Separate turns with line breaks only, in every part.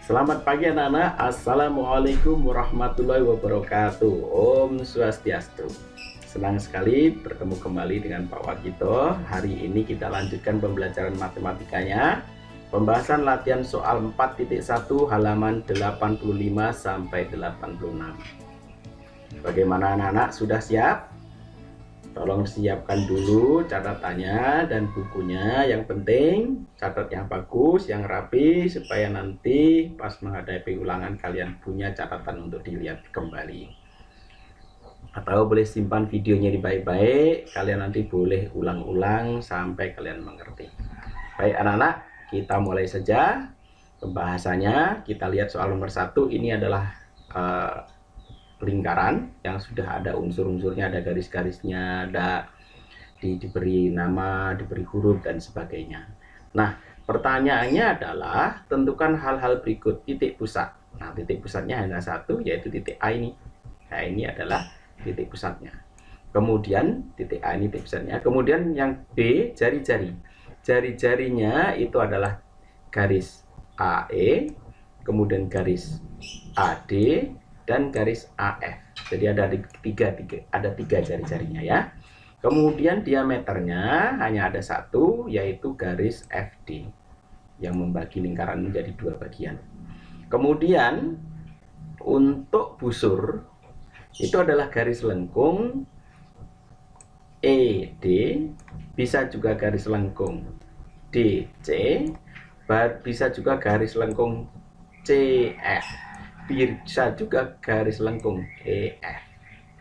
Selamat pagi anak-anak. Assalamualaikum warahmatullahi wabarakatuh. Om Swastiastu. Senang sekali bertemu kembali dengan Pak Wakito. Hari ini kita lanjutkan pembelajaran matematikanya. Pembahasan latihan soal 4.1 halaman 85 sampai 86. Bagaimana anak-anak, sudah siap? Tolong siapkan dulu catatannya dan bukunya. Yang penting catat yang bagus, yang rapi, supaya nanti pas menghadapi ulangan kalian punya catatan untuk dilihat kembali. Atau boleh simpan videonya di baik-baik, kalian nanti boleh ulang-ulang sampai kalian mengerti. Baik anak-anak, kita mulai saja pembahasannya. Kita lihat soal nomor 1. Ini adalah lingkaran yang sudah ada unsur-unsurnya, ada garis-garisnya, ada diberi nama, diberi huruf dan sebagainya. Nah, pertanyaannya adalah tentukan hal-hal berikut. Titik pusat. Nah, titik pusatnya hanya satu, yaitu titik A ini. Nah, ini adalah titik pusatnya. Kemudian titik A ini titik pusatnya. Kemudian yang B, jari-jari. Jari-jarinya itu adalah garis AE, kemudian garis AD, dan garis AF. Jadi ada tiga jari-jarinya ya. Kemudian diameternya hanya ada satu, yaitu garis FD yang membagi lingkaran menjadi dua bagian. Kemudian untuk busur itu adalah garis lengkung ED, bisa juga garis lengkung DC, bisa juga garis lengkung CF, bisa juga garis lengkung EF.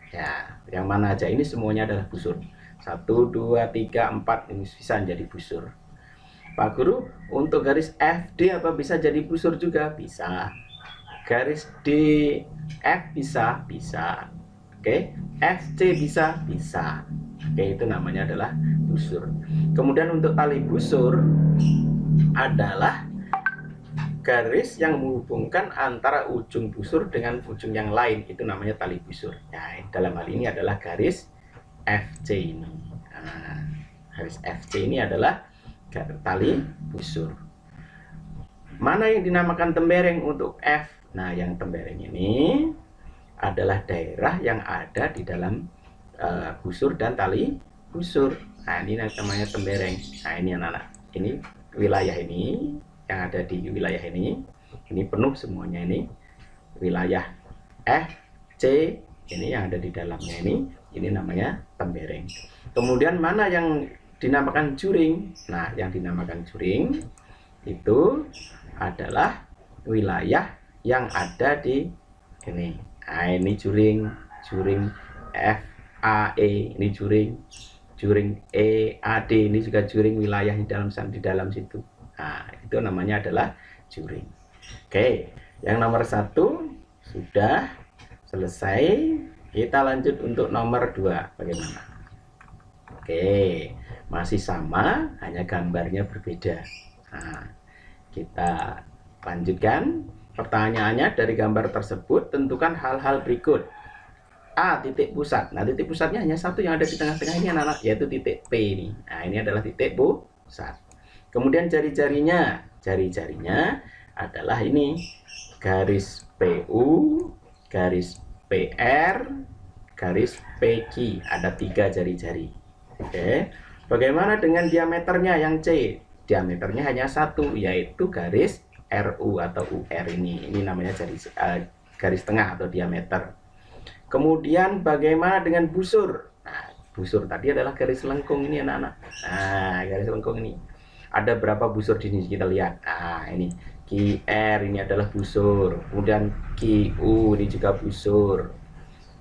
Ya, yang mana aja, ini semuanya adalah busur. 1, 2, 3, 4 ini bisa menjadi busur. Pak Guru, untuk garis FD apa bisa jadi busur juga? Bisa. Garis DF bisa? Bisa. Oke, FC bisa? Bisa. Oke, itu namanya adalah busur. Kemudian untuk tali busur adalah garis yang menghubungkan antara ujung busur dengan ujung yang lain, itu namanya tali busur. Nah, dalam hal ini adalah garis FC ini. Nah, garis FC ini adalah tali busur. Mana yang dinamakan tembereng untuk F? Nah, yang tembereng ini adalah daerah yang ada di dalam busur dan tali busur. Nah, ini namanya tembereng. Nah, ini anak-anak, ini wilayah ini yang ada di wilayah ini penuh semuanya, ini wilayah F, C, ini yang ada di dalamnya ini namanya tembereng. Kemudian mana yang dinamakan juring? Nah, yang dinamakan juring itu adalah wilayah yang ada di ini. Nah, ini juring F, A, E, ini juring E, A, D, ini juga juring wilayah di dalam situ. Nah, itu namanya adalah juring. Oke, yang nomor 1 sudah selesai. Kita lanjut untuk nomor 2. Bagaimana? Oke, masih sama, hanya gambarnya berbeda. Nah, kita lanjutkan. Pertanyaannya, dari gambar tersebut tentukan hal-hal berikut. A, titik pusat. Nah, titik pusatnya hanya satu yang ada di tengah-tengah ini anak-anak, yaitu titik P ini. Nah, ini adalah titik pusat. Kemudian jari-jarinya adalah ini garis PU, garis PR, garis PQ. Ada 3 jari-jari. Oke. Bagaimana dengan diameternya yang C? Diameternya hanya satu, yaitu garis RU atau UR ini. Ini namanya garis tengah atau diameter. Kemudian bagaimana dengan busur? Nah, busur tadi adalah garis lengkung ini anak-anak. Nah, garis lengkung ini. Ada berapa busur di sini kita lihat. Nah, ini QR ini adalah busur. Kemudian QU ini juga busur.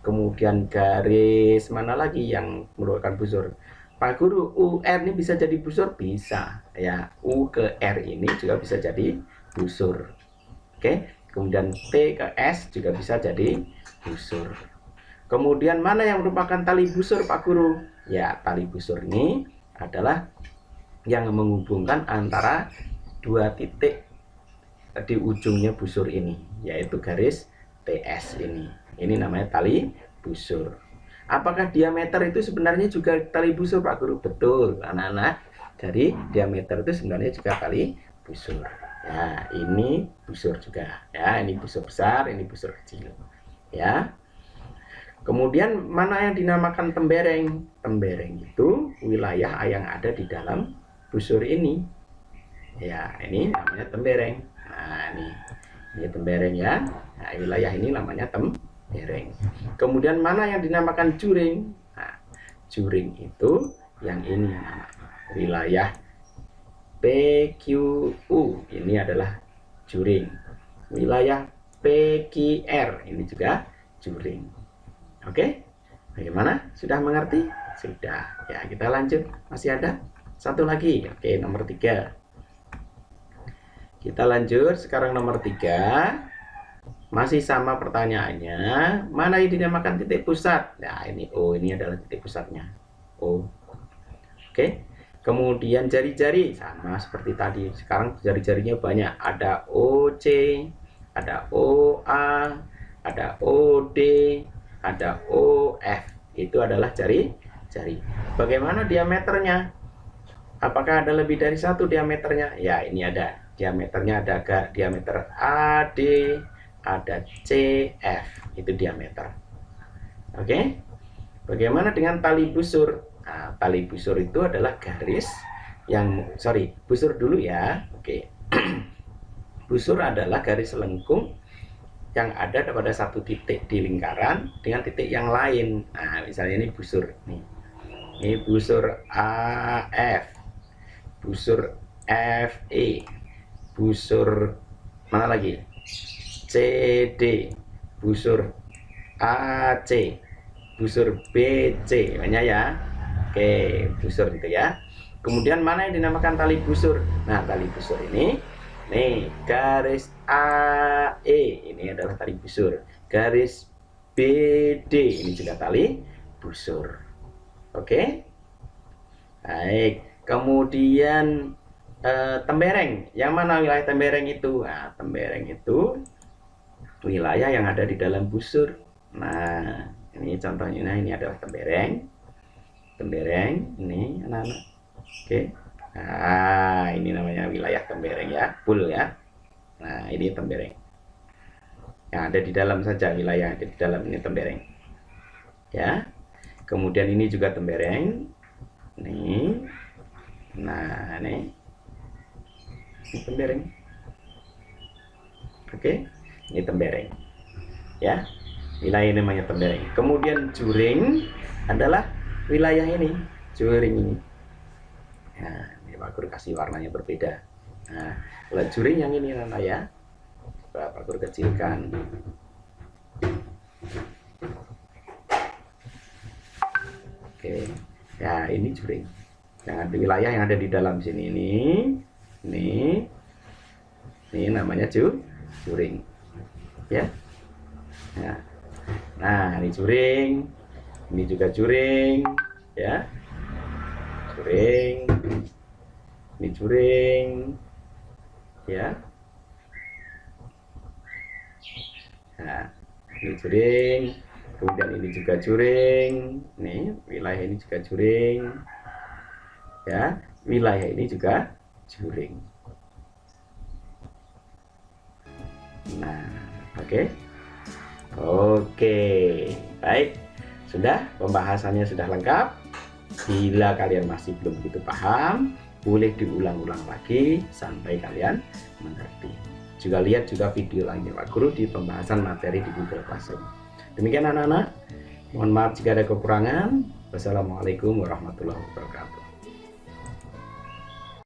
Kemudian garis mana lagi yang merupakan busur? Pak Guru, UR ini bisa jadi busur? Bisa. Ya, U ke R ini juga bisa jadi busur. Oke. Kemudian T ke S juga bisa jadi busur. Kemudian mana yang merupakan tali busur Pak Guru? Ya, tali busur ini adalah yang menghubungkan antara dua titik di ujungnya busur ini, yaitu garis TS ini. Ini namanya tali busur. Apakah diameter itu sebenarnya juga tali busur Pak Guru? Betul anak-anak. Jadi diameter itu sebenarnya juga tali busur Ya, ini busur juga. Ya, ini busur besar, ini busur kecil. Ya. Kemudian mana yang dinamakan tembereng? Tembereng itu wilayah yang ada di dalam busur ini. Ya, ini namanya tembereng. Nah, ini tembereng ya. Nah, wilayah ini namanya tembereng. Kemudian mana yang dinamakan juring? Nah, juring itu yang ini wilayah PQU, ini adalah juring. Wilayah PQR ini juga juring. Oke, bagaimana? Sudah mengerti? Sudah. Ya, kita lanjut. Masih ada satu lagi. Oke, nomor 3. Kita lanjut. Sekarang nomor 3. Masih sama pertanyaannya. Mana yang dinamakan titik pusat? Nah, ini O. Ini adalah titik pusatnya. O. Oke. Kemudian jari-jari. Sama seperti tadi. Sekarang jari-jarinya banyak. Ada OC. Ada OA. Ada OD. Ada OF, itu adalah jari-jari. Bagaimana diameternya? Apakah ada lebih dari satu diameternya? Ya, ini ada diameternya, ada diameter AD, ada CF, itu diameter. Oke. Bagaimana dengan tali busur? Nah, tali busur itu adalah garis yang busur dulu ya. Oke. Busur adalah garis lengkung yang ada pada satu titik di lingkaran dengan titik yang lain. Nah, misalnya ini busur nih. Ini busur AF, busur FE, busur mana lagi? CD, busur AC, busur BC, banyak ya. Oke, busur itu ya. Kemudian mana yang dinamakan tali busur? Nah, tali busur ini nih, garis AE ini adalah tali busur. Garis BD ini juga tali busur. Oke. Baik. Kemudian tembereng. Yang mana wilayah tembereng itu? Nah, tembereng itu wilayah yang ada di dalam busur. Nah, ini contohnya. Nah, ini adalah tembereng. Tembereng ini anak-anak. Oke. Nah, ini namanya wilayah tembereng ya, full ya. Nah, ini tembereng. Yang ada di dalam saja, wilayah ada di dalam ini tembereng. Ya. Kemudian ini juga tembereng. Nih. Nah, ini tembereng. Oke. Ini tembereng. Ya. Wilayah ini namanya tembereng. Kemudian juring adalah wilayah ini, juring ini. Nah, Pak Guru kasih warnanya berbeda. Nah, kalau juring yang ini Nana ya. Coba Pak Guru kecilkan. Oke. Ya, ini juring. Yang ada wilayah yang ada di dalam sini ini. Ini namanya juring. Ya. Nah, ini juring. Ini juga juring, ya. Juring. Ini juring, ya. Nah, ini juring. Kemudian ini juga juring. Nih, wilayah ini juga juring. Ya, wilayah ini juga juring. Nah, oke. Oke, baik. Sudah, pembahasannya sudah lengkap. Bila kalian masih belum begitu paham, boleh diulang-ulang lagi sampai kalian mengerti. Juga lihat juga video lainnya Pak Guru di pembahasan materi di Google Classroom. Demikian anak-anak. Mohon maaf jika ada kekurangan. Wassalamualaikum warahmatullahi wabarakatuh.